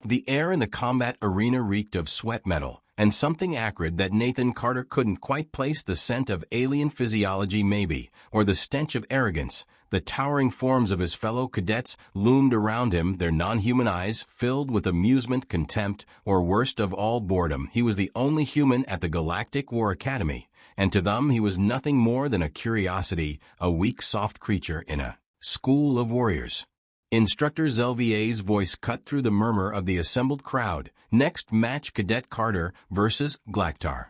The air in the combat arena reeked of sweat metal, and something acrid that Nathan Carter couldn't quite place, the scent of alien physiology maybe, or the stench of arrogance. The towering forms of his fellow cadets loomed around him, their non-human eyes filled with amusement, contempt, or worst of all, boredom. He was the only human at the Galactic War Academy, and to them he was nothing more than a curiosity, a weak, soft creature in a school of warriors. Instructor Zelvier's voice cut through the murmur of the assembled crowd. Next match, Cadet Carter versus Glactar.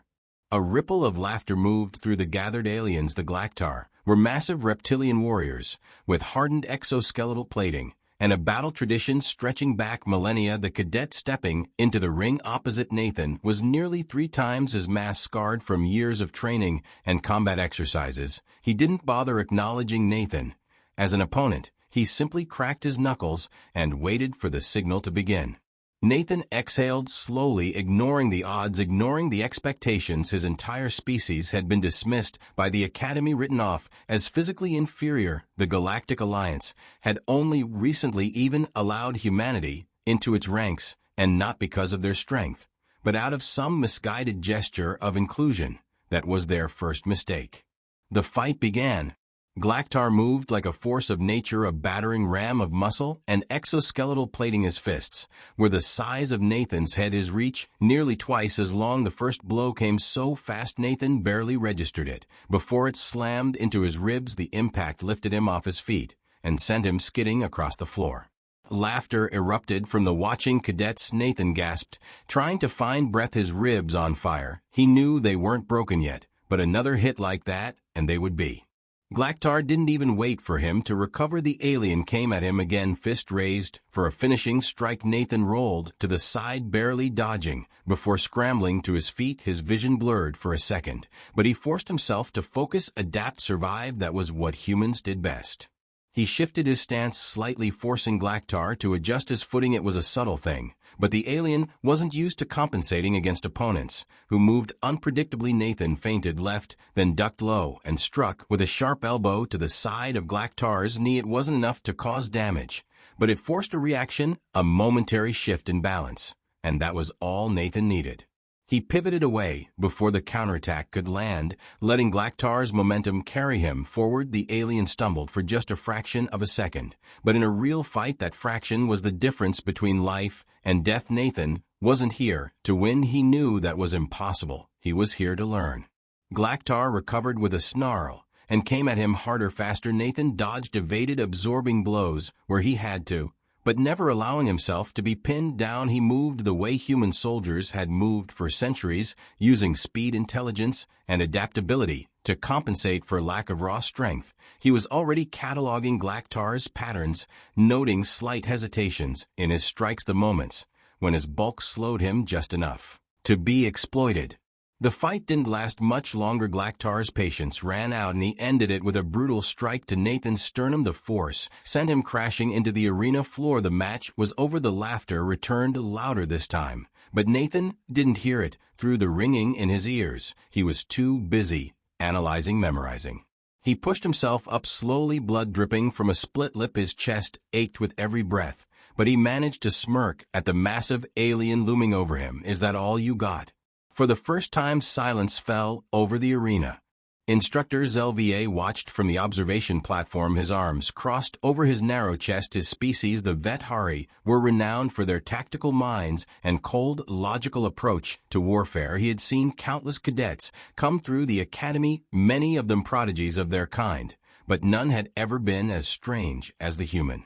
A ripple of laughter moved through the gathered aliens. The Glactar were massive reptilian warriors with hardened exoskeletal plating and a battle tradition stretching back millennia. The cadet stepping into the ring opposite Nathan was nearly 3 times his mass, scarred from years of training and combat exercises. He didn't bother acknowledging Nathan as an opponent. He simply cracked his knuckles and waited for the signal to begin. Nathan exhaled slowly, ignoring the odds, ignoring the expectations. His entire species had been dismissed by the Academy, written off as physically inferior. The Galactic Alliance had only recently even allowed humanity into its ranks, and not because of their strength, but out of some misguided gesture of inclusion. That was their first mistake. The fight began. Glactar moved like a force of nature, a battering ram of muscle and exoskeletal plating. His fists were the size of Nathan's head, his reach nearly twice as long. The first blow came so fast Nathan barely registered it before it slammed into his ribs. The impact lifted him off his feet and sent him skidding across the floor. Laughter erupted from the watching cadets. Nathan gasped, trying to find breath, his ribs on fire. He knew they weren't broken yet, but another hit like that and they would be. Glactar didn't even wait for him to recover. The alien came at him again, fist raised for a finishing strike. Nathan rolled to the side, barely dodging, before scrambling to his feet. His vision blurred for a second, but he forced himself to focus, adapt, survive. That was what humans did best. He shifted his stance slightly, forcing Glactar to adjust his footing. It was a subtle thing, but the alien wasn't used to compensating against opponents who moved unpredictably. Nathan feinted left, then ducked low and struck with a sharp elbow to the side of Glactar's knee. It wasn't enough to cause damage, but it forced a reaction, a momentary shift in balance, and that was all Nathan needed. He pivoted away before the counterattack could land, letting Glactar's momentum carry him forward. The alien stumbled for just a fraction of a second, but in a real fight, that fraction was the difference between life and death. Nathan wasn't here to win. He knew that was impossible. He was here to learn. Glactar recovered with a snarl and came at him harder, faster. Nathan dodged, evaded, absorbing blows where he had to, but never allowing himself to be pinned down. He moved the way human soldiers had moved for centuries, using speed, intelligence, and adaptability to compensate for lack of raw strength. He was already cataloging Glactar's patterns, noting slight hesitations in his strikes, the moments when his bulk slowed him just enough to be exploited. The fight didn't last much longer. Glactar's patience ran out, and he ended it with a brutal strike to Nathan's sternum. The force sent him crashing into the arena floor. The match was over. The laughter returned, louder this time, but Nathan didn't hear it through the ringing in his ears. He was too busy analyzing, memorizing. He pushed himself up slowly, blood dripping from a split lip. His chest ached with every breath, but he managed to smirk at the massive alien looming over him. Is that all you got? For the first time, silence fell over the arena. Instructor Zelvier watched from the observation platform, his arms crossed over his narrow chest. His species, the Vethari, were renowned for their tactical minds and cold, logical approach to warfare. He had seen countless cadets come through the academy, many of them prodigies of their kind, but none had ever been as strange as the human.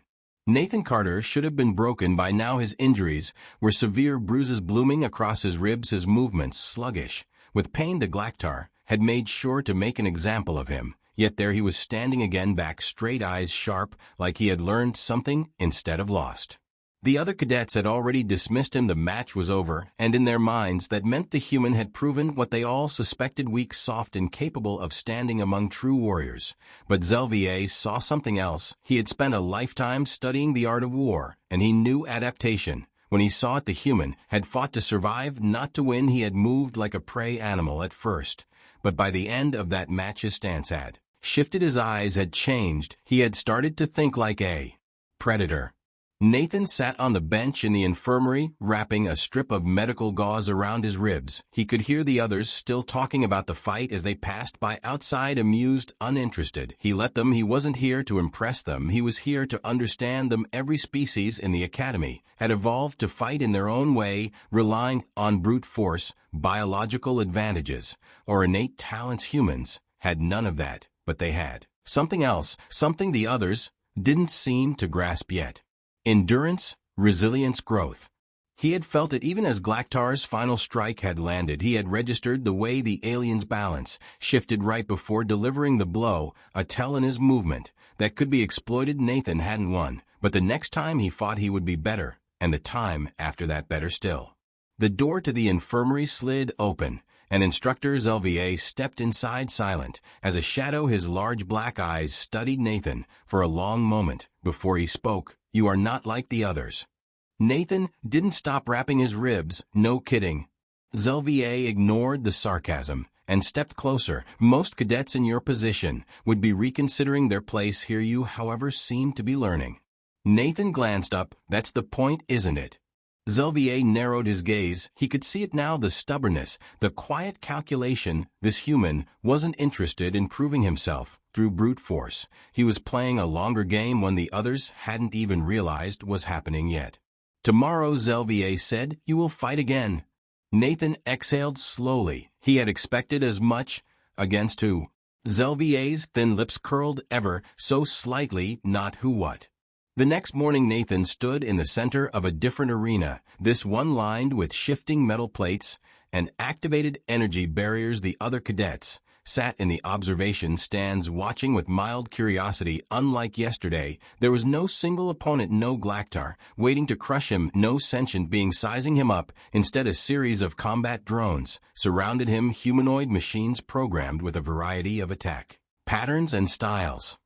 Nathan Carter should have been broken by now. His injuries were severe, bruises blooming across his ribs, his movements sluggish with pain. The Glactar had made sure to make an example of him, yet there he was standing again, back straight, eyes sharp, like he had learned something instead of lost. The other cadets had already dismissed him. The match was over, and in their minds that meant the human had proven what they all suspected: weak, soft, incapable of standing among true warriors. But Zelvier saw something else. He had spent a lifetime studying the art of war, and he knew adaptation. When he saw it, the human had fought to survive, not to win. He had moved like a prey animal at first, but by the end of that match his stance had shifted. His eyes had changed. He had started to think like a predator. Nathan sat on the bench in the infirmary, wrapping a strip of medical gauze around his ribs. He could hear the others still talking about the fight as they passed by outside, amused, uninterested. He let them. He wasn't here to impress them. He was here to understand them. Every species in the academy had evolved to fight in their own way, relying on brute force, biological advantages, or innate talents. Humans had none of that, but they had something else, something the others didn't seem to grasp yet. Endurance, resilience, growth. He had felt it even as Glaktar's final strike had landed. He had registered the way the alien's balance shifted right before delivering the blow, a tell in his movement that could be exploited. Nathan hadn't won, but the next time he fought he would be better, and the time after that better still. The door to the infirmary slid open, and Instructor Zelvier stepped inside, silent as a shadow. His large black eyes studied Nathan for a long moment before he spoke. "You are not like the others." Nathan didn't stop wrapping his ribs. "No kidding." Zelvier ignored the sarcasm and stepped closer. "Most cadets in your position would be reconsidering their place here. You, however, seem to be learning." Nathan glanced up. "That's the point, isn't it?" Zelvier narrowed his gaze. He could see it now, the stubbornness, the quiet calculation. This human wasn't interested in proving himself through brute force. He was playing a longer game, one the others hadn't even realized was happening yet. "Tomorrow," Zelvier said, "you will fight again." Nathan exhaled slowly. He had expected as much. Against who? Zelvier's thin lips curled ever so slightly. Not who, what? The next morning Nathan stood in the center of a different arena, this one lined with shifting metal plates and activated energy barriers. The other cadets sat in the observation stands watching with mild curiosity. Unlike yesterday, there was no single opponent, no Glaktar waiting to crush him, no sentient being sizing him up. Instead, a series of combat drones surrounded him, humanoid machines programmed with a variety of attack patterns and styles.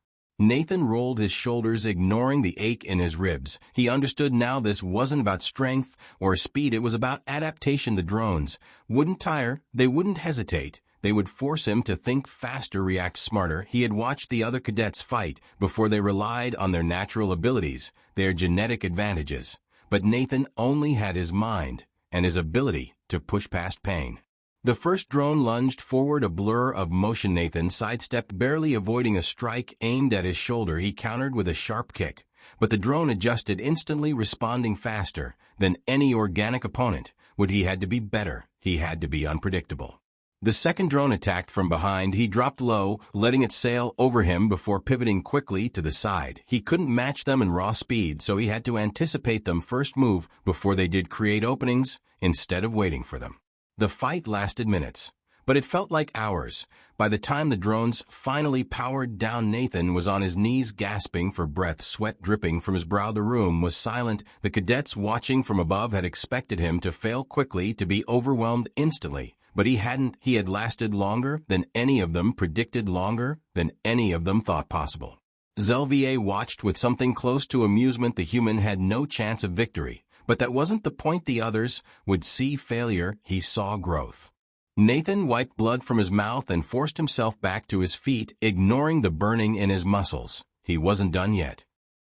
Nathan rolled his shoulders, ignoring the ache in his ribs. He understood now this wasn't about strength or speed, it was about adaptation. The drones wouldn't tire, they wouldn't hesitate. They would force him to think faster, react smarter. He had watched the other cadets fight before. They relied on their natural abilities, their genetic advantages. But Nathan only had his mind and his ability to push past pain. The first drone lunged forward, a blur of motion. Nathan sidestepped, barely avoiding a strike aimed at his shoulder. He countered with a sharp kick, but the drone adjusted instantly, responding faster than any organic opponent. He had to be better. He had to be unpredictable. The second drone attacked from behind. He dropped low, letting it sail over him before pivoting quickly to the side. He couldn't match them in raw speed, so he had to anticipate them first, move before they did, create openings instead of waiting for them. The fight lasted minutes, but it felt like hours. By the time the drones finally powered down, Nathan was on his knees, gasping for breath, sweat dripping from his brow. The room was silent. The cadets watching from above had expected him to fail quickly, to be overwhelmed instantly. But he hadn't. He had lasted longer than any of them predicted, longer than any of them thought possible. Zelvier watched with something close to amusement. The human had no chance of victory. But that wasn't the point. The others would see failure. He saw growth. Nathan wiped blood from his mouth and forced himself back to his feet, ignoring the burning in his muscles. He wasn't done yet.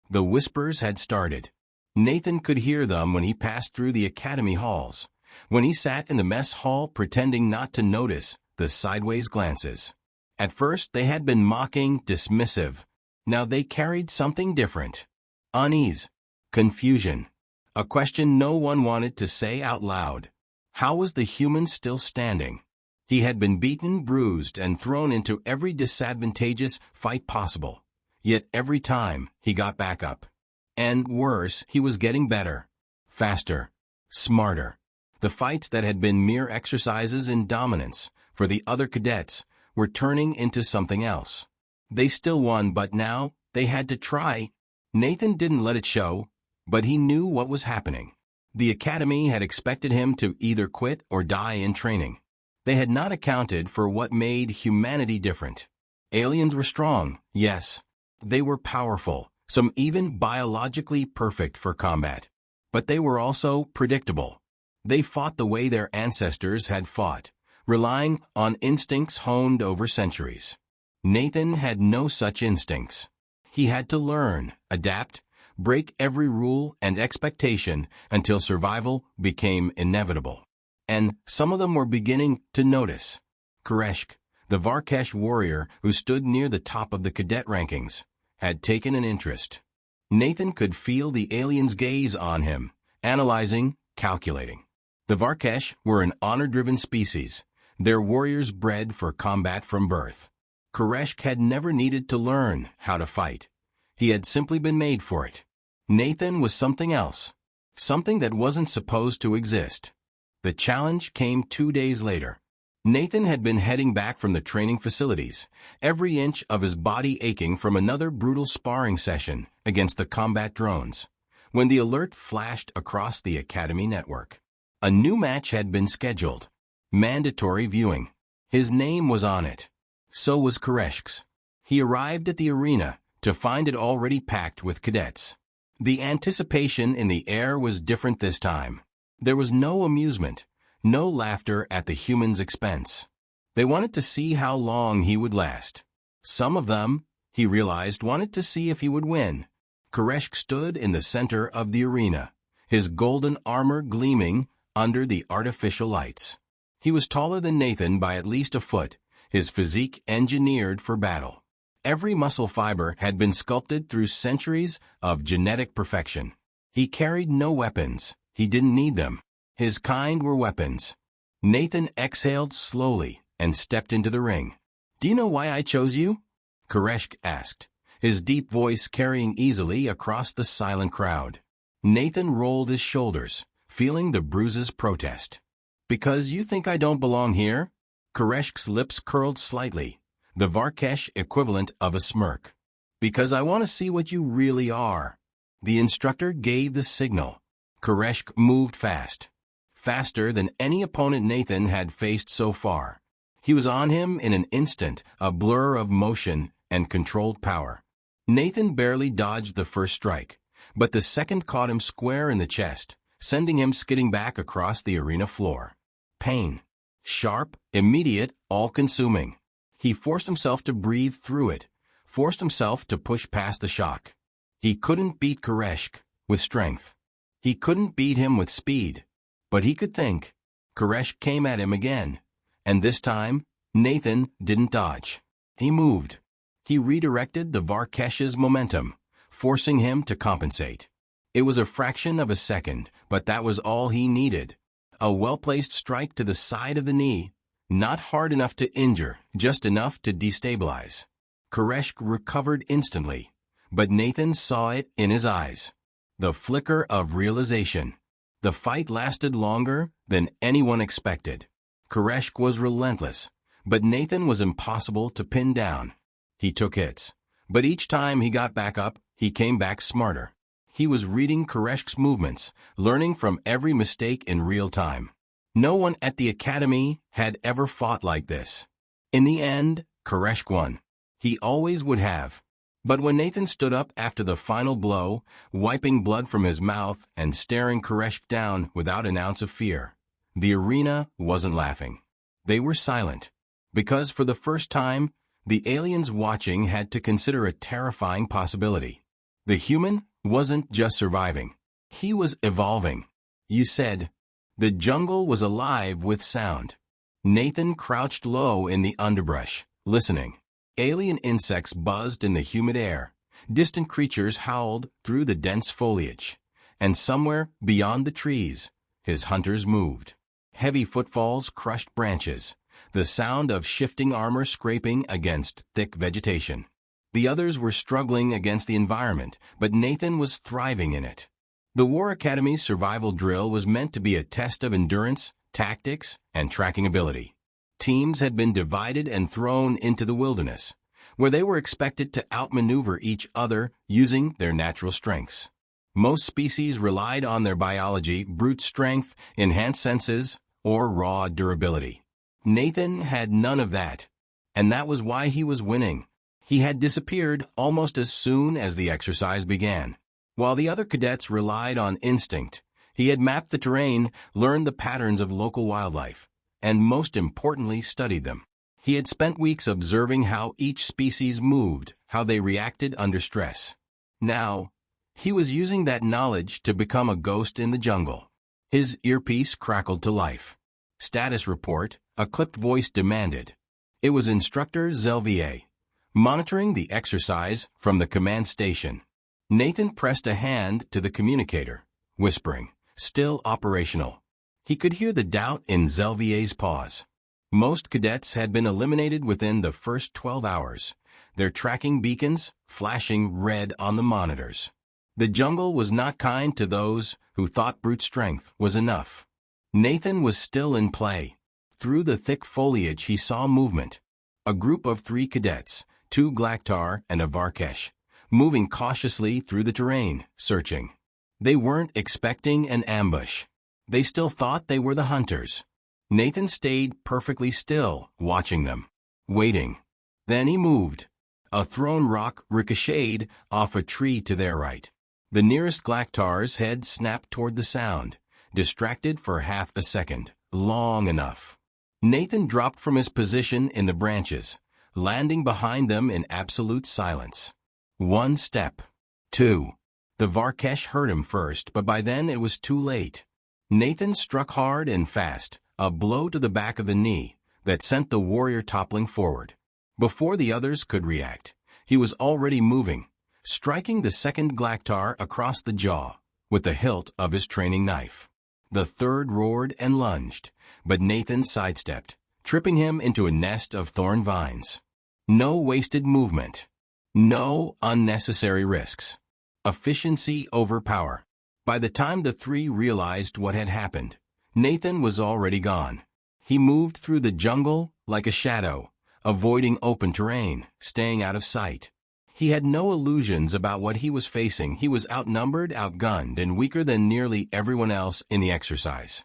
The whispers had started. Nathan could hear them when he passed through the academy halls, when he sat in the mess hall pretending not to notice the sideways glances. At first they had been mocking, dismissive. Now they carried something different. Unease. Confusion. A question no one wanted to say out loud. How was the human still standing? He had been beaten, bruised, and thrown into every disadvantageous fight possible. Yet every time, he got back up. And worse, he was getting better. Faster. Smarter. The fights that had been mere exercises in dominance for the other cadets were turning into something else. They still won, but now they had to try. Nathan didn't let it show, but he knew what was happening. The academy had expected him to either quit or die in training. They had not accounted for what made humanity different. Aliens were strong, yes. They were powerful, some even biologically perfect for combat. But they were also predictable. They fought the way their ancestors had fought, relying on instincts honed over centuries. Nathan had no such instincts. He had to learn, adapt, break every rule and expectation until survival became inevitable. And some of them were beginning to notice. Kareshk, the Varkesh warrior who stood near the top of the cadet rankings, had taken an interest. Nathan could feel the alien's gaze on him, analyzing, calculating. The Varkesh were an honor-driven species, their warriors bred for combat from birth. Kareshk had never needed to learn how to fight. He had simply been made for it. Nathan was something else, something that wasn't supposed to exist. The challenge came 2 days later. Nathan had been heading back from the training facilities, every inch of his body aching from another brutal sparring session against the combat drones, when the alert flashed across the Academy network. A new match had been scheduled. Mandatory viewing. His name was on it. So was Kareshk's. He arrived at the arena to find it already packed with cadets. The anticipation in the air was different this time. There was no amusement, no laughter at the human's expense. They wanted to see how long he would last. Some of them, he realized, wanted to see if he would win. Kareshk stood in the center of the arena, his golden armor gleaming under the artificial lights. He was taller than Nathan by at least a foot, his physique engineered for battle. Every muscle fiber had been sculpted through centuries of genetic perfection. He carried no weapons. He didn't need them. His kind were weapons. Nathan exhaled slowly and stepped into the ring. "Do you know why I chose you?" Kareshk asked, his deep voice carrying easily across the silent crowd. Nathan rolled his shoulders, feeling the bruises protest. "Because you think I don't belong here?" Kareshk's lips curled slightly, the Varkesh equivalent of a smirk. "Because I want to see what you really are." The instructor gave the signal. Kareshk moved fast. Faster than any opponent Nathan had faced so far. He was on him in an instant, a blur of motion and controlled power. Nathan barely dodged the first strike, but the second caught him square in the chest, sending him skidding back across the arena floor. Pain. Sharp, immediate, all-consuming. He forced himself to breathe through it, forced himself to push past the shock. He couldn't beat Kareshk with strength. He couldn't beat him with speed. But he could think. Kareshk came at him again, and this time, Nathan didn't dodge. He moved. He redirected the Varkesh's momentum, forcing him to compensate. It was a fraction of a second, but that was all he needed. A well-placed strike to the side of the knee, not hard enough to injure, just enough to destabilize. Kareshk recovered instantly, but Nathan saw it in his eyes. The flicker of realization. The fight lasted longer than anyone expected. Kareshk was relentless, but Nathan was impossible to pin down. He took hits, but each time he got back up, he came back smarter. He was reading Kareshk's movements, learning from every mistake in real time. No one at the Academy had ever fought like this. In the end, Kareshk won. He always would have. But when Nathan stood up after the final blow, wiping blood from his mouth and staring Kareshk down without an ounce of fear, the arena wasn't laughing. They were silent, because for the first time, the aliens watching had to consider a terrifying possibility. The human wasn't just surviving. He was evolving. You said, the jungle was alive with sound. Nathan crouched low in the underbrush, listening. Alien insects buzzed in the humid air. Distant creatures howled through the dense foliage. And somewhere beyond the trees, his hunters moved. Heavy footfalls crushed branches, the sound of shifting armor scraping against thick vegetation. The others were struggling against the environment, but Nathan was thriving in it. The War Academy's survival drill was meant to be a test of endurance, tactics, and tracking ability. Teams had been divided and thrown into the wilderness, where they were expected to outmaneuver each other using their natural strengths. Most species relied on their biology, brute strength, enhanced senses, or raw durability. Nathan had none of that, and that was why he was winning. He had disappeared almost as soon as the exercise began. While the other cadets relied on instinct, he had mapped the terrain, learned the patterns of local wildlife, and most importantly studied them. He had spent weeks observing how each species moved, how they reacted under stress. Now, He was using that knowledge to become a ghost in the jungle. His earpiece crackled to life. Status report, a clipped voice demanded. It was Instructor Zelvier, monitoring the exercise from the command station. Nathan pressed a hand to the communicator, whispering, "Still operational." He could hear the doubt in Zelvier's pause. Most cadets had been eliminated within the first 12 hours, their tracking beacons flashing red on the monitors. The jungle was not kind to those who thought brute strength was enough. Nathan was still in play. Through the thick foliage he saw movement. A group of 3 cadets, 2 Glaktar and a Varkesh, moving cautiously through the terrain, searching. They weren't expecting an ambush. They still thought they were the hunters. Nathan stayed perfectly still, watching them, waiting. Then he moved. A thrown rock ricocheted off a tree to their right. The nearest Glaktar's head snapped toward the sound, distracted for half a second, long enough. Nathan dropped from his position in the branches, landing behind them in absolute silence. 1 step. 2. The Varkesh heard him first, but by then it was too late. Nathan struck hard and fast, a blow to the back of the knee that sent the warrior toppling forward. Before the others could react, he was already moving, striking the second Glaktar across the jaw with the hilt of his training knife. The third roared and lunged, but Nathan sidestepped, tripping him into a nest of thorn vines. No wasted movement. No unnecessary risks. Efficiency over power. By the time the 3 realized what had happened, Nathan was already gone. He moved through the jungle like a shadow, avoiding open terrain, staying out of sight. He had no illusions about what he was facing. He was outnumbered, outgunned, and weaker than nearly everyone else in the exercise.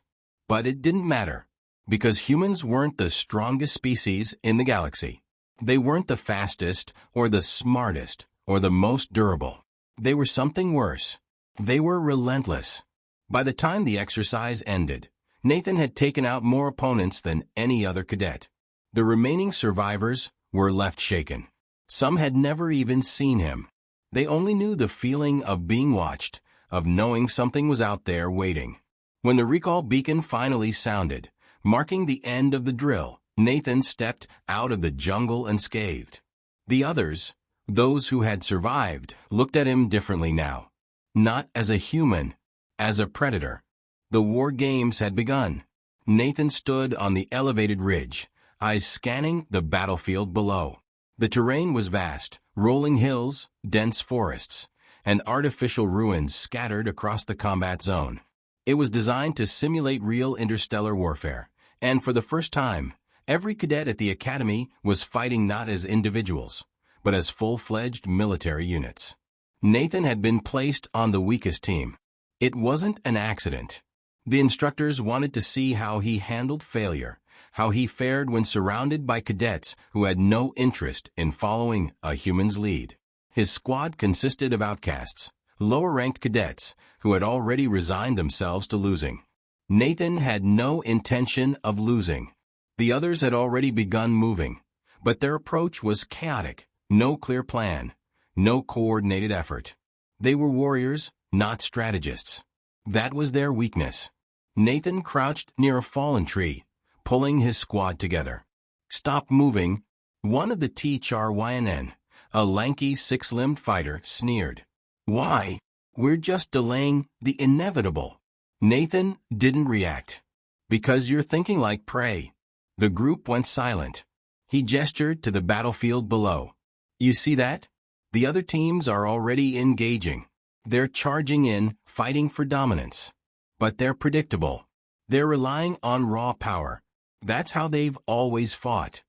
But it didn't matter, because humans weren't the strongest species in the galaxy. They weren't the fastest, or the smartest, or the most durable. They were something worse. They were relentless. By the time the exercise ended, Nathan had taken out more opponents than any other cadet. The remaining survivors were left shaken. Some had never even seen him. They only knew the feeling of being watched, of knowing something was out there waiting. When the recall beacon finally sounded, marking the end of the drill, Nathan stepped out of the jungle unscathed. The others, those who had survived, looked at him differently now. Not as a human, as a predator. The war games had begun. Nathan stood on the elevated ridge, eyes scanning the battlefield below. The terrain was vast, rolling hills, dense forests, and artificial ruins scattered across the combat zone. It was designed to simulate real interstellar warfare, and for the first time, every cadet at the academy was fighting not as individuals, but as full-fledged military units. Nathan had been placed on the weakest team. It wasn't an accident. The instructors wanted to see how he handled failure, how he fared when surrounded by cadets who had no interest in following a human's lead. His squad consisted of outcasts, lower-ranked cadets who had already resigned themselves to losing. Nathan had no intention of losing. The others had already begun moving, but their approach was chaotic, no clear plan, no coordinated effort. They were warriors, not strategists. That was their weakness. Nathan crouched near a fallen tree, pulling his squad together. "Stop moving," one of the THRYNN, a lanky, six-limbed fighter, sneered. "Why? We're just delaying the inevitable." Nathan didn't react. "Because you're thinking like prey." The group went silent. He gestured to the battlefield below. "You see that? The other teams are already engaging. They're charging in, fighting for dominance. But they're predictable. They're relying on raw power. That's how they've always fought."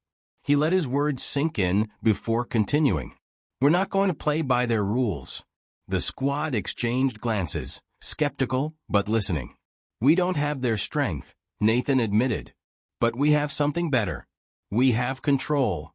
He let his words sink in before continuing. "We're not going to play by their rules." The squad exchanged glances, skeptical but listening. "We don't have their strength," Nathan admitted. "But we have something better. We have control."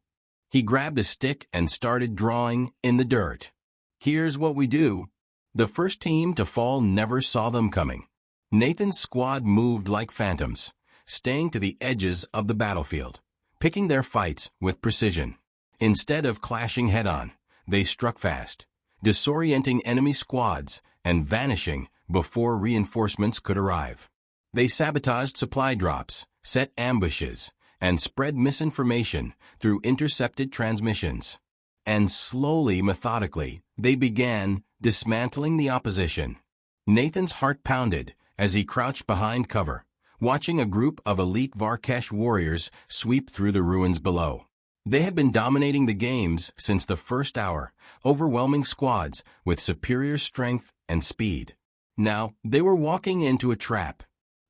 He grabbed a stick and started drawing in the dirt. "Here's what we do." The first team to fall never saw them coming. Nathan's squad moved like phantoms, staying to the edges of the battlefield, picking their fights with precision. Instead of clashing head-on, they struck fast, disorienting enemy squads and vanishing before reinforcements could arrive. They sabotaged supply drops, set ambushes, and spread misinformation through intercepted transmissions. And slowly, methodically, they began dismantling the opposition. Nathan's heart pounded as he crouched behind cover, watching a group of elite Varkesh warriors sweep through the ruins below. They had been dominating the games since the first hour, overwhelming squads with superior strength and speed. Now, they were walking into a trap.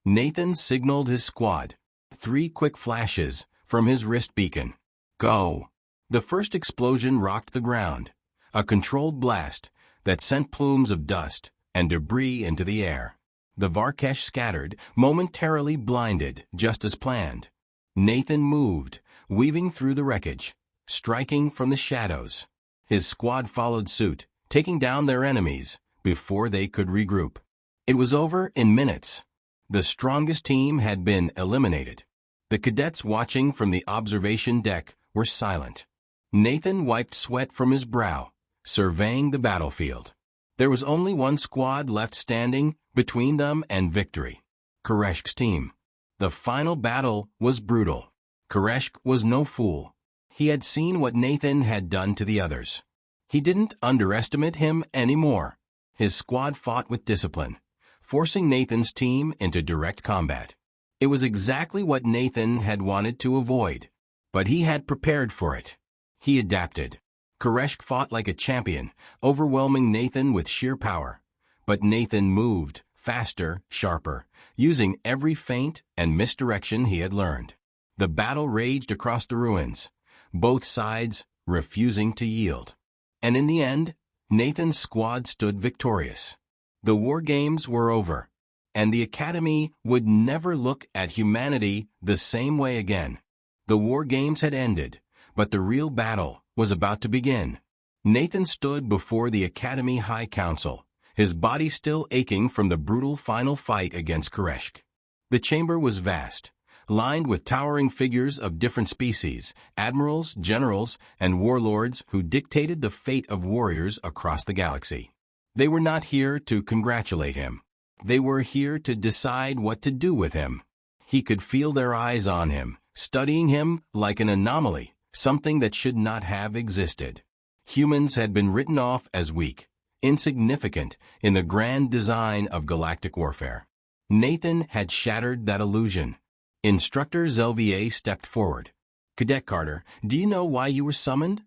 Nathan signaled his squad. 3 quick flashes from his wrist beacon. Go! The first explosion rocked the ground, a controlled blast that sent plumes of dust and debris into the air. The Varkesh scattered, momentarily blinded, just as planned. Nathan moved, weaving through the wreckage, striking from the shadows. His squad followed suit, taking down their enemies before they could regroup. It was over in minutes. The strongest team had been eliminated. The cadets watching from the observation deck were silent. Nathan wiped sweat from his brow, surveying the battlefield. There was only one squad left standing between them and victory. Koreshk's team. The final battle was brutal. Koreshk was no fool. He had seen what Nathan had done to the others. He didn't underestimate him anymore. His squad fought with discipline, forcing Nathan's team into direct combat. It was exactly what Nathan had wanted to avoid, but he had prepared for it. He adapted. Koreshk fought like a champion, overwhelming Nathan with sheer power. But Nathan moved, faster, sharper, using every feint and misdirection he had learned. The battle raged across the ruins, both sides refusing to yield. And in the end, Nathan's squad stood victorious. The war games were over, and the Academy would never look at humanity the same way again. The war games had ended, but the real battle was about to begin. Nathan stood before the Academy High Council, his body still aching from the brutal final fight against Koreshk. The chamber was vast, lined with towering figures of different species, admirals, generals, and warlords who dictated the fate of warriors across the galaxy. They were not here to congratulate him. They were here to decide what to do with him. He could feel their eyes on him, studying him like an anomaly, something that should not have existed. Humans had been written off as weak, insignificant in the grand design of galactic warfare. Nathan had shattered that illusion. Instructor Zelvier stepped forward. "Cadet Carter, do you know why you were summoned?"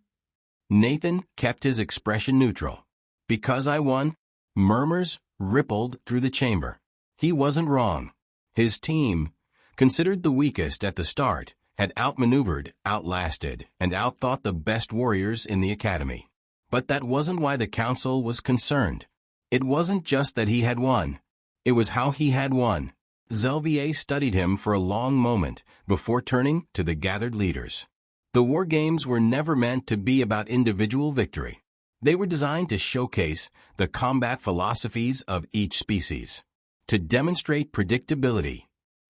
Nathan kept his expression neutral. "Because I won?" Murmurs rippled through the chamber. He wasn't wrong. His team, considered the weakest at the start, had outmaneuvered, outlasted, and outthought the best warriors in the Academy. But that wasn't why the Council was concerned. It wasn't just that he had won. It was how he had won. Zelvier studied him for a long moment before turning to the gathered leaders. The war games were never meant to be about individual victory. They were designed to showcase the combat philosophies of each species. To demonstrate predictability,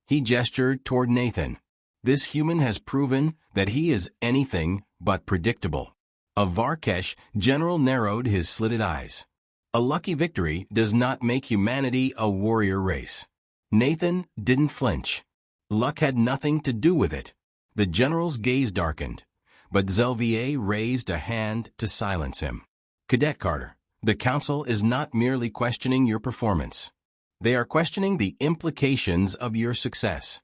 he gestured toward Nathan. This human has proven that he is anything but predictable. A Varkesh general narrowed his slitted eyes. A lucky victory does not make humanity a warrior race. Nathan didn't flinch. Luck had nothing to do with it. The general's gaze darkened, but Zelvier raised a hand to silence him. "Cadet Carter, the Council is not merely questioning your performance. They are questioning the implications of your success."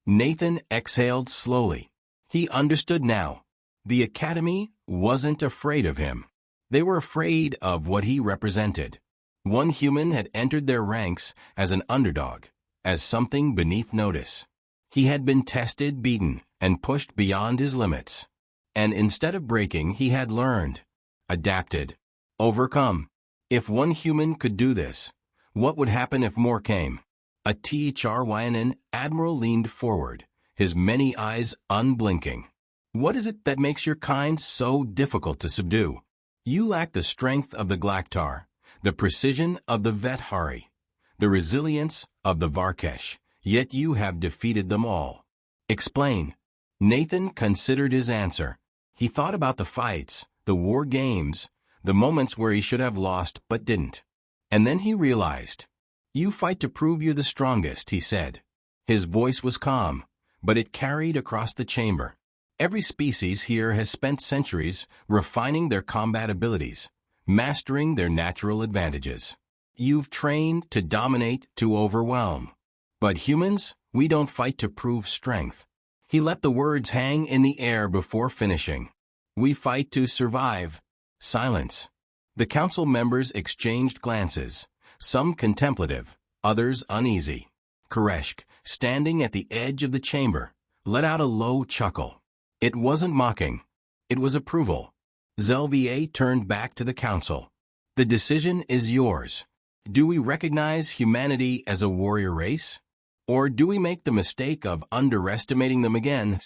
Nathan exhaled slowly. He understood now. The Academy wasn't afraid of him. They were afraid of what he represented. One human had entered their ranks as an underdog, as something beneath notice. He had been tested, beaten, and pushed beyond his limits. And instead of breaking, he had learned, adapted, overcome. If one human could do this, what would happen if more came? A THRYNN admiral leaned forward, his many eyes unblinking. "What is it that makes your kind so difficult to subdue? You lack the strength of the Glaktar, the precision of the Vethari, the resilience of the Varkesh, yet you have defeated them all. Explain." Nathan considered his answer. He thought about the fights, the war games, the moments where he should have lost but didn't. And then he realized. "You fight to prove you're the strongest," he said. His voice was calm, but it carried across the chamber. "Every species here has spent centuries refining their combat abilities, mastering their natural advantages. You've trained to dominate, to overwhelm. But humans, we don't fight to prove strength." He let the words hang in the air before finishing. "We fight to survive." Silence. The council members exchanged glances, some contemplative, others uneasy. Koreshk, standing at the edge of the chamber, let out a low chuckle. It wasn't mocking. It was approval. Zelvier turned back to the council. "The decision is yours. Do we recognize humanity as a warrior race? Or do we make the mistake of underestimating them again?"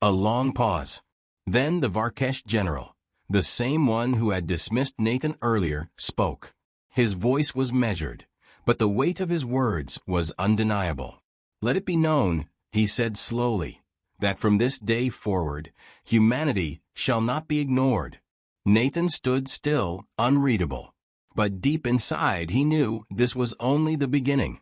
A long pause. Then the Varkesh general, the same one who had dismissed Nathan earlier, spoke. His voice was measured, but the weight of his words was undeniable. "Let it be known," he said slowly, "that from this day forward, humanity shall not be ignored." Nathan stood still, unreadable. But deep inside he knew this was only the beginning.